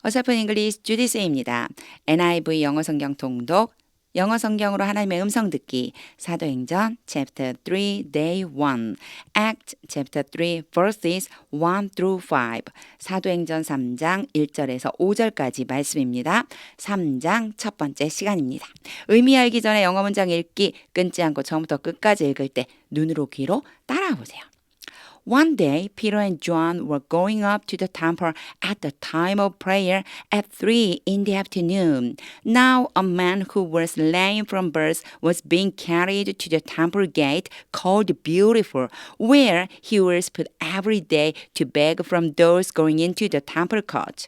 어설픈 잉글리시 주디스입니다. NIV 영어 성경 통독, 영어 성경으로 하나님의 음성 듣기, 사도행전 chapter 3 day 1, act chapter 3 verses 1 through 5, 사도행전 3장 1절에서 5절까지 말씀입니다. 3장 첫 번째 시간입니다. 의미 알기 전에 영어 문장 읽기 끊지 않고 처음부터 끝까지 읽을 때 눈으로 귀로 따라와 보세요. One day, Peter and John were going up to the temple at the time of prayer at 3 in the afternoon. Now, a man who was lame from birth was being carried to the temple gate called Beautiful, where he was put every day to beg from those going into the temple court.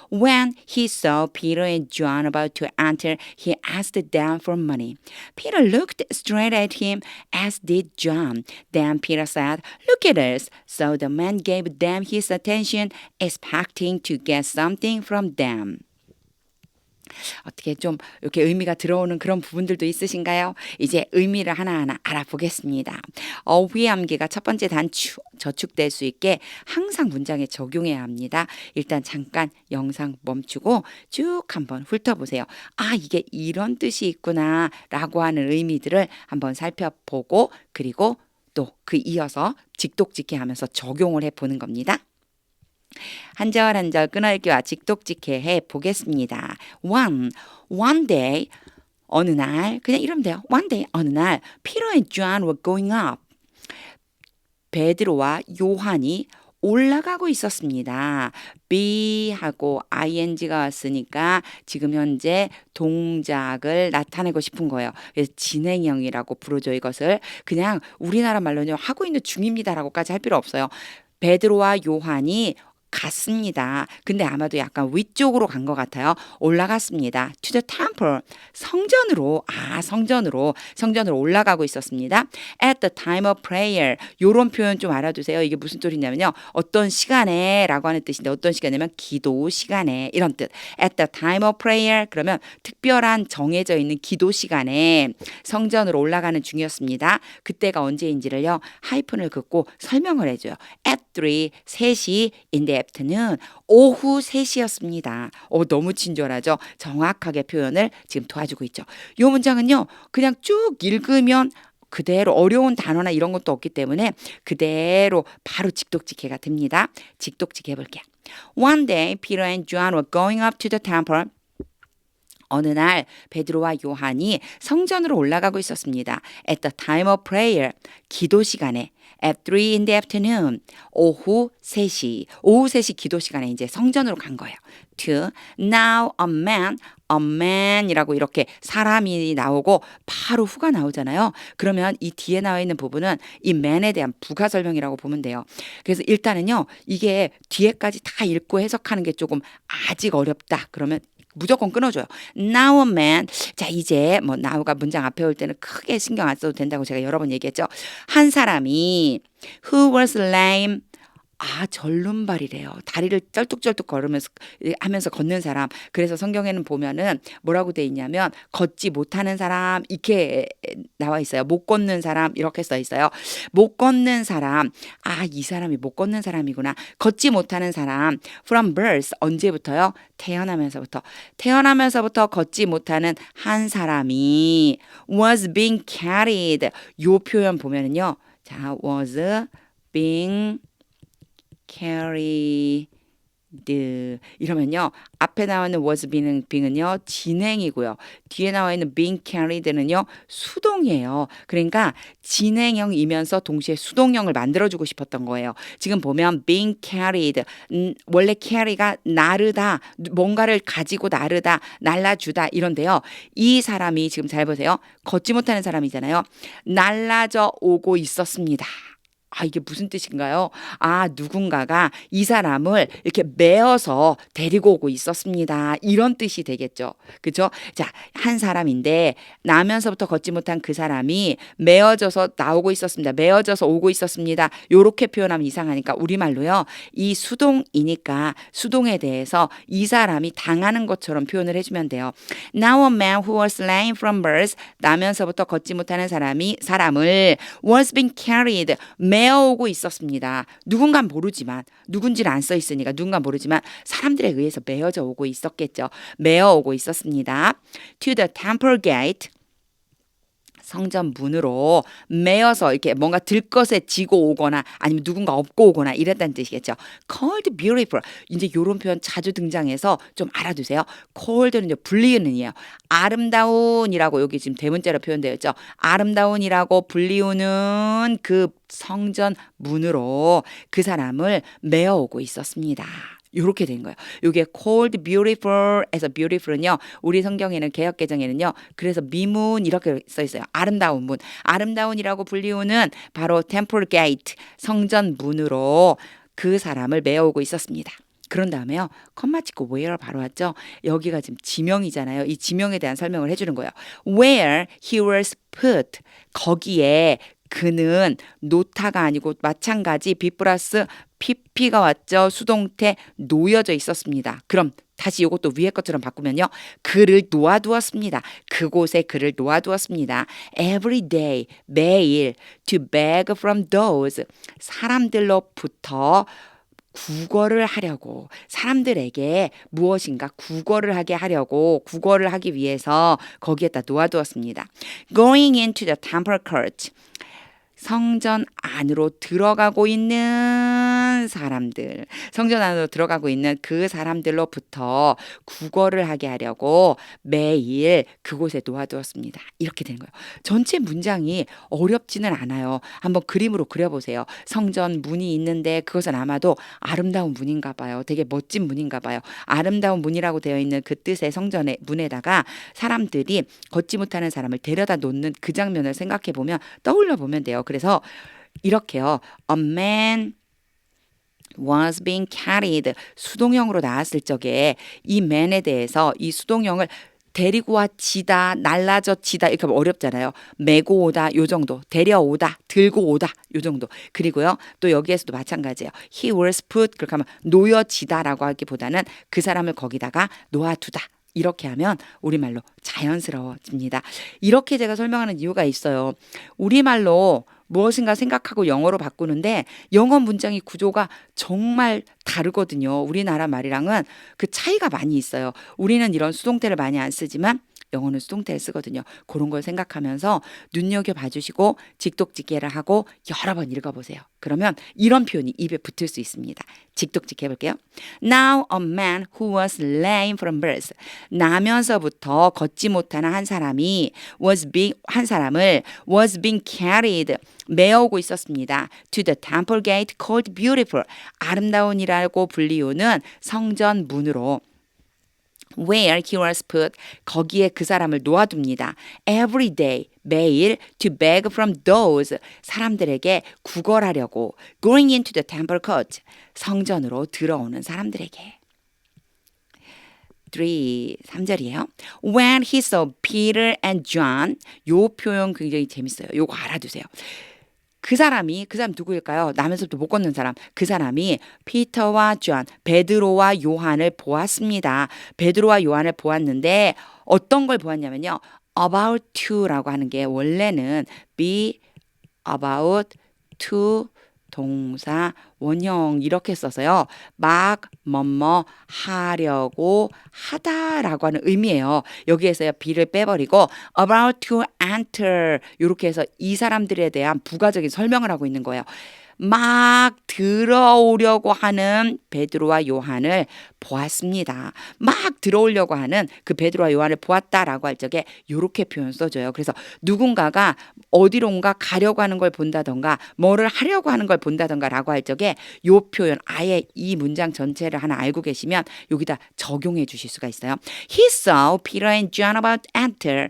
When he saw Peter and John about to enter, he asked them for money. Peter looked straight at him, as did John. Then Peter said, "Look at us." So the man gave them his attention, expecting to get something from them. 어떻게 좀 이렇게 의미가 들어오는 그런 부분들도 있으신가요? 이제 의미를 하나하나 알아보겠습니다. 어휘 암기가 첫 번째 단추, 저축될 수 있게 항상 문장에 적용해야 합니다. 일단 잠깐 영상 멈추고 쭉 한번 훑어보세요. 아, 이게 이런 뜻이 있구나 라고 하는 의미들을 한번 살펴보고 그리고 또 그 이어서 직독직해 하면서 적용을 해보는 겁니다. 한 절 한 절 끊어읽기와 직독직해 해 보겠습니다. One day, 어느 날, 그냥 이러면 돼요. One day, 어느 날, Peter and John were going up. 베드로와 요한이 올라가고 있었습니다. be하고 ing가 왔으니까 지금 현재 동작을 나타내고 싶은 거예요. 그래서 진행형이라고 부르죠. 이것을 그냥 우리나라 말로는 하고 있는 중입니다라고까지 할 필요 없어요. 베드로와 요한이 갔습니다. 근데 아마도 약간 위쪽으로 간 것 같아요. 올라갔습니다. To the temple. 성전으로 올라가고 있었습니다. At the time of prayer. 요런 표현 좀 알아두세요. 이게 무슨 뜻이냐면요. 어떤 시간에 라고 하는 뜻인데 어떤 시간이냐면 기도 시간에 이런 뜻. At the time of prayer. 그러면 특별한 정해져 있는 기도 시간에 성전으로 올라가는 중이었습니다. 그때가 언제인지를요. 하이픈을 긋고 설명을 해줘요. At 3시 in the afternoon, 오후 3시였습니다. 너무 친절하죠? 정확하게 표현을 지금 도와주고 있죠. 이 문장은요. 그냥 쭉 읽으면 그대로 어려운 단어나 이런 것도 없기 때문에 그대로 바로 직독직해가 됩니다. 직독직해 볼게요. One day, Peter and John were going up to the temple. 어느 날 베드로와 요한이 성전으로 올라가고 있었습니다. At the time of prayer, 기도 시간에. At 3 in the afternoon, 오후 3시 기도 시간에 이제 성전으로 간 거예요. To now a man이라고 이렇게 사람이 나오고 바로 후가 나오잖아요. 그러면 이 뒤에 나와 있는 부분은 이 man에 대한 부가 설명이라고 보면 돼요. 그래서 일단은요, 이게 뒤에까지 다 읽고 해석하는 게 조금 아직 어렵다. 그러면 무조건 끊어줘요. Now a man. 자, 이제 뭐 now가 문장 앞에 올 때는 크게 신경 안 써도 된다고 제가 여러 번 얘기했죠. 한 사람이 who was lame. 절름발이래요. 다리를 쩔뚝쩔뚝 걸으면서 하면서 걷는 사람. 그래서 성경에는 보면은 뭐라고 돼 있냐면 걷지 못하는 사람 이렇게 나와 있어요. 못 걷는 사람 이렇게 써 있어요. 못 걷는 사람. 이 사람이 못 걷는 사람이구나. 걷지 못하는 사람. From birth. 언제부터요? 태어나면서부터 걷지 못하는 한 사람이 was being carried. 요 표현 보면은요. 자, was being carried 이러면요. 앞에 나와 있는 was being은요. 진행이고요. 뒤에 나와 있는 being carried는요. 수동이에요. 그러니까 진행형이면서 동시에 수동형을 만들어주고 싶었던 거예요. 지금 보면 being carried 원래 carry가 나르다 뭔가를 가지고 나르다 날라주다 이런데요. 이 사람이 지금 잘 보세요. 걷지 못하는 사람이잖아요. 날라져 오고 있었습니다. 이게 무슨 뜻인가요? 누군가가 이 사람을 이렇게 메어서 데리고 오고 있었습니다. 이런 뜻이 되겠죠. 그죠? 자, 한 사람인데 나면서부터 걷지 못한 그 사람이 메어져서 나오고 있었습니다. 메어져서 오고 있었습니다. 요렇게 표현하면 이상하니까 우리말로요. 이 수동이니까 수동에 대해서 이 사람이 당하는 것처럼 표현을 해주면 돼요. Now a man who was lame from birth 나면서부터 걷지 못하는 사람을 was being carried 메어오고 있었습니다. 누군간 모르지만 누군지는 안 써 있으니까 누군간 모르지만 사람들에 의해서 메어져 오고 있었겠죠. 메어오고 있었습니다. To the temple gate 성전 문으로 메어서 이렇게 뭔가 들것에 지고 오거나 아니면 누군가 업고 오거나 이랬다는 뜻이겠죠. Called beautiful. 이제 이런 표현 자주 등장해서 좀 알아두세요. called는요 불리우는이에요. 아름다운이라고 여기 지금 대문자로 표현되어 있죠. 아름다운이라고 불리우는 그 성전 문으로 그 사람을 메어오고 있었습니다. 요렇게 된 거예요. 요게 called beautiful에서 beautiful은요. 우리 성경에는 개역 개정에는요. 그래서 미문 이렇게 써 있어요. 아름다운 문. 아름다운이라고 불리우는 바로 temple gate 성전 문으로 그 사람을 메어오고 있었습니다. 그런 다음에요. 컴마 찍고 where 바로 왔죠. 여기가 지금 지명이잖아요. 이 지명에 대한 설명을 해주는 거예요. Where he was put 거기에 그는 노타가 아니고 마찬가지 B 플러스 PP가 왔죠. 수동태 놓여져 있었습니다. 그럼 다시 이것도 위에 것처럼 바꾸면요. 그를 놓아두었습니다. 그곳에 그를 놓아두었습니다. Every day, 매일 to beg from those 사람들로부터 구걸을 하려고 사람들에게 무엇인가 구걸을 하게 하려고 구걸을 하기 위해서 거기에다 놓아두었습니다. Going into the temple court 성전 안으로 들어가고 있는 사람들, 성전 안으로 들어가고 있는 그 사람들로부터 구걸을 하게 하려고 매일 그곳에 놓아두었습니다. 이렇게 되는 거예요. 전체 문장이 어렵지는 않아요. 한번 그림으로 그려보세요. 성전 문이 있는데 그것은 아마도 아름다운 문인가 봐요. 되게 멋진 문인가 봐요. 아름다운 문이라고 되어 있는 그 뜻의 성전의 문에다가 사람들이 걷지 못하는 사람을 데려다 놓는 그 장면을 생각해 보면 떠올려 보면 돼요. 그래서 이렇게요. A man was being carried. 수동형으로 나왔을 적에 이 man에 대해서 이 수동형을 데리고 와 지다, 날라져 지다 이렇게 하면 어렵잖아요. 메고 오다 요 정도, 데려오다, 들고 오다 요 정도. 그리고요. 또 여기에서도 마찬가지예요. He was put 그렇게 하면 놓여지다라고 하기보다는 그 사람을 거기다가 놓아두다. 이렇게 하면 우리말로 자연스러워집니다. 이렇게 제가 설명하는 이유가 있어요. 우리말로 무엇인가 생각하고 영어로 바꾸는데 영어 문장의 구조가 정말 다르거든요. 우리나라 말이랑은 그 차이가 많이 있어요. 우리는 이런 수동태를 많이 안 쓰지만 영어는 수동태를 쓰거든요. 그런 걸 생각하면서 눈여겨봐 주시고 직독직해를 하고 여러 번 읽어보세요. 그러면 이런 표현이 입에 붙을 수 있습니다. 직독직해 볼게요. Now a man who was lame from birth. 나면서부터 걷지 못하는 한 사람이 한 사람을 was being carried 메어오고 있었습니다. To the temple gate called beautiful. 아름다운이라고 불리우는 성전 문으로 where he was put 거기에 그 사람을 놓아둡니다. Every day 매일 to beg from those 사람들에게 구걸하려고 going into the temple court 성전으로 들어오는 사람들에게 3절이에요. When he saw Peter and John 요 표현 굉장히 재밌어요. 요거 알아두세요. 그 사람 누구일까요? 나면서부터 못 걷는 사람. 그 사람이 피터와 존, 베드로와 요한을 보았습니다. 베드로와 요한을 보았는데 어떤 걸 보았냐면요. about to라고 하는 게 원래는 be about to 동사 원형 이렇게 써서요. 막 뭐뭐 하려고 하다라고 하는 의미예요. 여기에서요. be를 빼버리고 about to enter 이렇게 해서 이 사람들에 대한 부가적인 설명을 하고 있는 거예요. 막 들어오려고 하는 베드로와 요한을 보았습니다. 막 들어오려고 하는 그 베드로와 요한을 보았다라고 할 적에 이렇게 표현 써줘요. 그래서 누군가가 어디론가 가려고 하는 걸 본다던가 뭐를 하려고 하는 걸 본다던가 라고 할 적에 이 표현 아예 이 문장 전체를 하나 알고 계시면 여기다 적용해 주실 수가 있어요. He saw Peter and John about enter.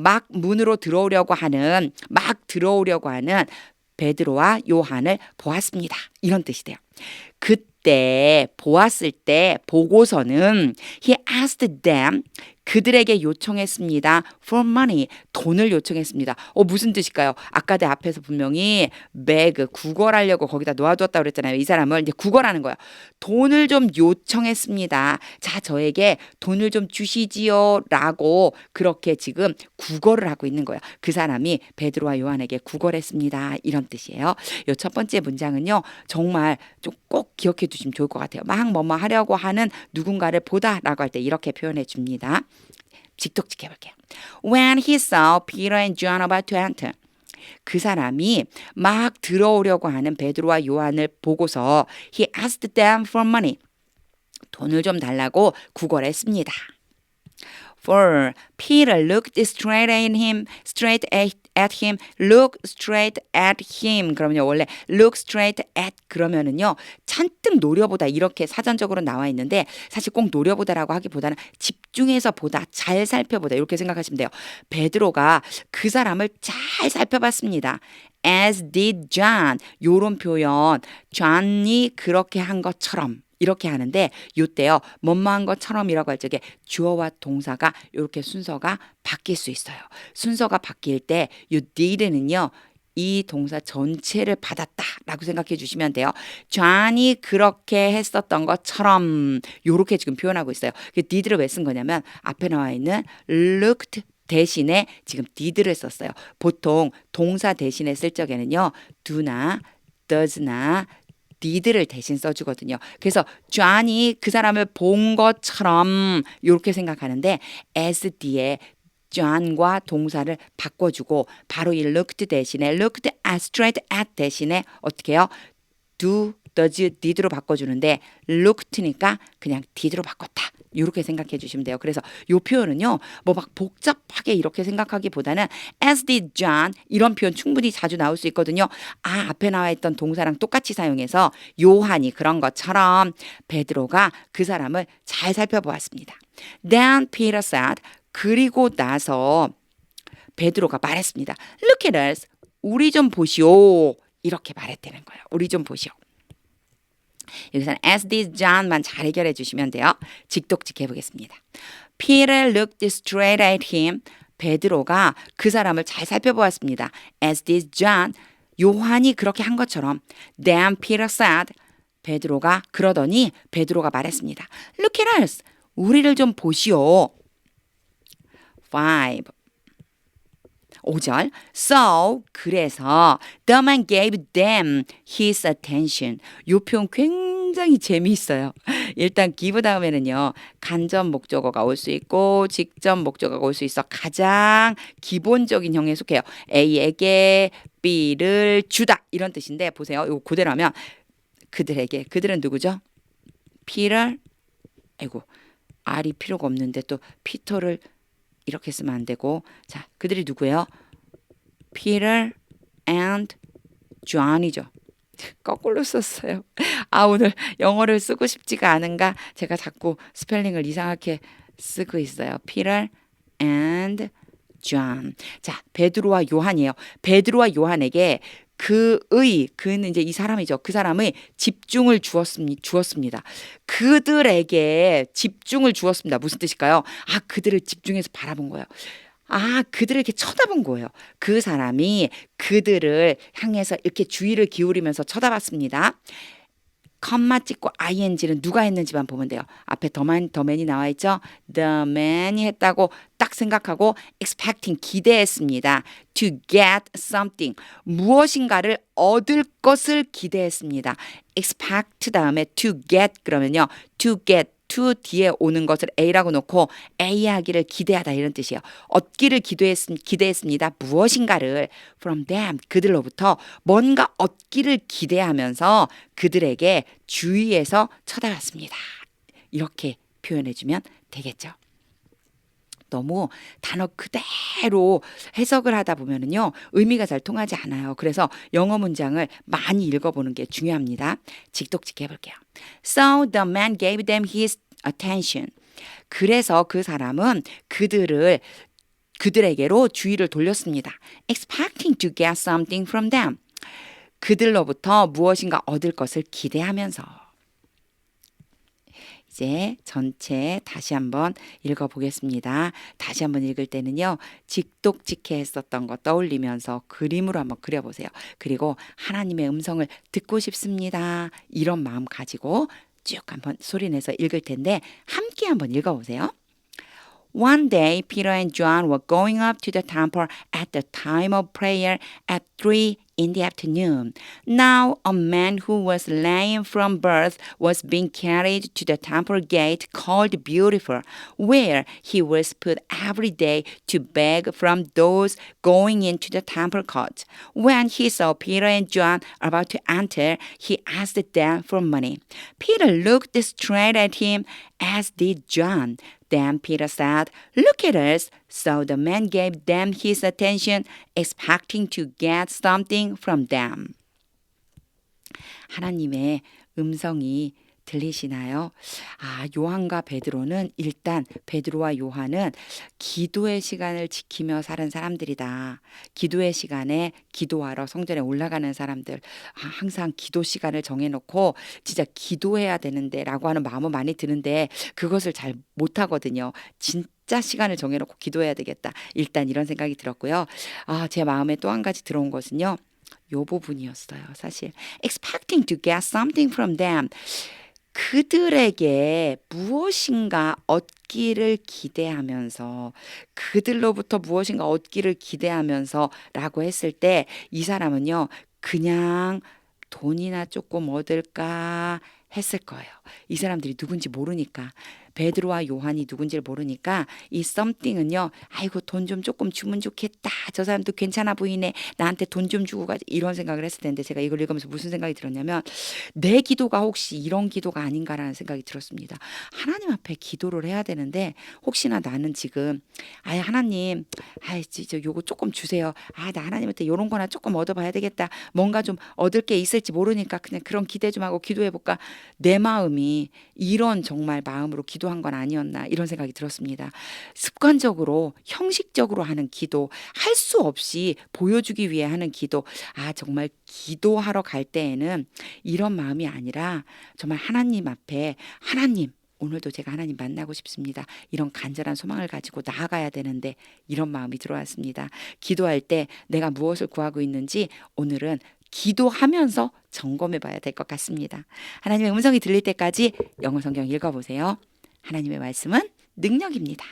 막 문으로 들어오려고 하는 베드로와 요한을 보았습니다. 이런 뜻이 돼요. 그때 보았을 때 보고서는 he asked them 그들에게 요청했습니다. for money. 돈을 요청했습니다. 무슨 뜻일까요? 아까 내 앞에서 분명히 beg, 구걸하려고 거기다 놓아두었다고 그랬잖아요. 이 사람을 이제 구걸하는 거예요. 돈을 좀 요청했습니다. 자, 저에게 돈을 좀 주시지요. 라고 그렇게 지금 구걸을 하고 있는 거예요. 그 사람이 베드로와 요한에게 구걸했습니다. 이런 뜻이에요. 요 첫 번째 문장은요. 정말 좀 꼭 기억해 두시면 좋을 것 같아요. 막 뭐뭐 하려고 하는 누군가를 보다라고 할 때 이렇게 표현해 줍니다. 직독직 해볼게요. When he saw Peter and John about to enter. 그 사람이 막 들어오려고 하는 베드로와 요한을 보고서 he asked them for money. 돈을 좀 달라고 구걸했습니다. For Peter looked straight at him, look straight at him. 그러면요, 원래 look straight at 그러면은요, 잔뜩 노려보다 이렇게 사전적으로 나와 있는데 사실 꼭 노려보다라고 하기보다는 집중해서 보다, 잘 살펴보다 이렇게 생각하시면 돼요. 베드로가 그 사람을 잘 살펴봤습니다. As did John. 요런 표현, John이 그렇게 한 것처럼. 이렇게 하는데 요때요. 뭐뭐한 것처럼이라고 할 적에 주어와 동사가 이렇게 순서가 바뀔 수 있어요. 순서가 바뀔 때 요 did는요. 이 동사 전체를 받았다라고 생각해 주시면 돼요. 존이 그렇게 했었던 것처럼 요렇게 지금 표현하고 있어요. 그 did를 왜 쓴 거냐면 앞에 나와 있는 looked 대신에 지금 did를 썼어요. 보통 동사 대신에 쓸 적에는요. do나 does나 did를 대신 써주거든요. 그래서 존이 그 사람을 본 것처럼 이렇게 생각하는데 as 뒤에 존과 동사를 바꿔주고 바로 이 looked 대신에 looked straight at 대신에 어떻게 해요? do, does, did로 바꿔주는데 looked니까 그냥 did로 바꿨다. 이렇게 생각해 주시면 돼요. 그래서 이 표현은요. 뭐 막 복잡하게 이렇게 생각하기보다는 as did John 이런 표현 충분히 자주 나올 수 있거든요. 앞에 나와 있던 동사랑 똑같이 사용해서 요한이 그런 것처럼 베드로가 그 사람을 잘 살펴보았습니다. Then Peter said 그리고 나서 베드로가 말했습니다. Look at us. 우리 좀 보시오. 이렇게 말했다는 거예요. 우리 좀 보시오. 여기서는 as did John만 잘 해결해 주시면 돼요. 직독직 해보겠습니다. Peter looked straight at him. 베드로가 그 사람을 잘 살펴보았습니다. As did John. 요한이 그렇게 한 것처럼. Then Peter said. 베드로가 그러더니 베드로가 말했습니다. Look at us. 우리를 좀 보시오. 5절. So, 그래서 the man gave them his attention. 이 표현 굉장히 재미있어요. 일단 give 다음에는요. 간접 목적어가 올 수 있고 직접 목적어가 올 수 있어. 가장 기본적인 형에 속해요. A에게 B를 주다 이런 뜻인데 보세요. 이거 그대로 하면 그들에게. 그들은 누구죠? Peter. 아이고 R이 필요가 없는데 또 피터를 이렇게 쓰면 안 되고 자 그들이 누구예요? Peter and John이죠. 거꾸로 썼어요. 오늘 영어를 쓰고 싶지가 않은가 제가 자꾸 스펠링을 이상하게 쓰고 있어요. Peter and John. 자 베드로와 요한이에요. 베드로와 요한에게 그는 이제 이 사람이죠. 그 사람의 집중을 주었습니다. 그들에게 집중을 주었습니다. 무슨 뜻일까요? 그들을 집중해서 바라본 거예요. 그들을 이렇게 쳐다본 거예요. 그 사람이 그들을 향해서 이렇게 주의를 기울이면서 쳐다봤습니다. 컴마 찍고 ing는 누가 했는지만 보면 돼요. 앞에 더맨이 나와 있죠. The man이 했다고 딱 생각하고 expecting 기대했습니다. To get something 무엇인가를 얻을 것을 기대했습니다. expect 다음에 to get 그러면요. to get to 뒤에 오는 것을 A라고 놓고 A 하기를 기대하다 이런 뜻이에요. 얻기를 기대했습니다. 무엇인가를 from them 그들로부터 뭔가 얻기를 기대하면서 그들에게 주위에서 쳐다봤습니다. 이렇게 표현해주면 되겠죠. 너무 단어 그대로 해석을 하다 보면은요 의미가 잘 통하지 않아요. 그래서 영어 문장을 많이 읽어보는 게 중요합니다. 직독직 해볼게요. So the man gave them his attention. 그래서 그 사람은 그들에게로 주의를 돌렸습니다. Expecting to get something from them. 그들로부터 무엇인가 얻을 것을 기대하면서. 이제 전체 다시 한번 읽어보겠습니다. 다시 한번 읽을 때는요. 직독직해 했었던 거 떠올리면서 그림으로 한번 그려보세요. 그리고 하나님의 음성을 듣고 싶습니다. 이런 마음 가지고 쭉 한번 소리내서 읽을 텐데 함께 한번 읽어보세요. One day, Peter and John were going up to the temple at the time of prayer at 3 in the afternoon. Now, a man who was lame from birth was being carried to the temple gate called Beautiful, where he was put every day to beg from those going into the temple court. When he saw Peter and John about to enter, he asked them for money. Peter looked straight at him, as did John. Then Peter said, "Look at us." So the man gave them his attention, expecting to get something from them. 하나님의 음성이 들리시나요? 요한과 베드로는 일단 베드로와 요한은 기도의 시간을 지키며 사는 사람들이다. 기도의 시간에 기도하러 성전에 올라가는 사람들. 항상 기도 시간을 정해놓고 진짜 기도해야 되는데 라고 하는 마음은 많이 드는데 그것을 잘 못하거든요. 진짜 시간을 정해놓고 기도해야 되겠다. 일단 이런 생각이 들었고요. 제 마음에 또 한 가지 들어온 것은요. 요 부분이었어요. 사실 expecting to get something from them. 그들에게 무엇인가 얻기를 기대하면서 그들로부터 무엇인가 얻기를 기대하면서 라고 했을 때 이 사람은요 그냥 돈이나 조금 얻을까 했을 거예요. 이 사람들이 누군지 모르니까 베드로와 요한이 누군지를 모르니까 이 something은요 아이고 돈 좀 조금 주면 좋겠다. 저 사람도 괜찮아 보이네. 나한테 돈 좀 주고 가지. 이런 생각을 했을 텐데 제가 이걸 읽으면서 무슨 생각이 들었냐면 내 기도가 혹시 이런 기도가 아닌가라는 생각이 들었습니다. 하나님 앞에 기도를 해야 되는데 혹시나 나는 지금 하나님 진짜 요거 조금 주세요. 나 하나님한테 이런 거나 조금 얻어봐야 되겠다. 뭔가 좀 얻을 게 있을지 모르니까 그냥 그런 기대 좀 하고 기도해볼까. 내 마음이 이런 정말 마음으로 기도한 건 아니었나 이런 생각이 들었습니다. 습관적으로 형식적으로 하는 기도, 할 수 없이 보여주기 위해 하는 기도. 정말 기도하러 갈 때에는 이런 마음이 아니라 정말 하나님 앞에 하나님 오늘도 제가 하나님 만나고 싶습니다. 이런 간절한 소망을 가지고 나아가야 되는데 이런 마음이 들어왔습니다. 기도할 때 내가 무엇을 구하고 있는지 오늘은 기도하면서 점검해 봐야 될 것 같습니다. 하나님의 음성이 들릴 때까지 영어 성경 읽어보세요. 하나님의 말씀은 능력입니다.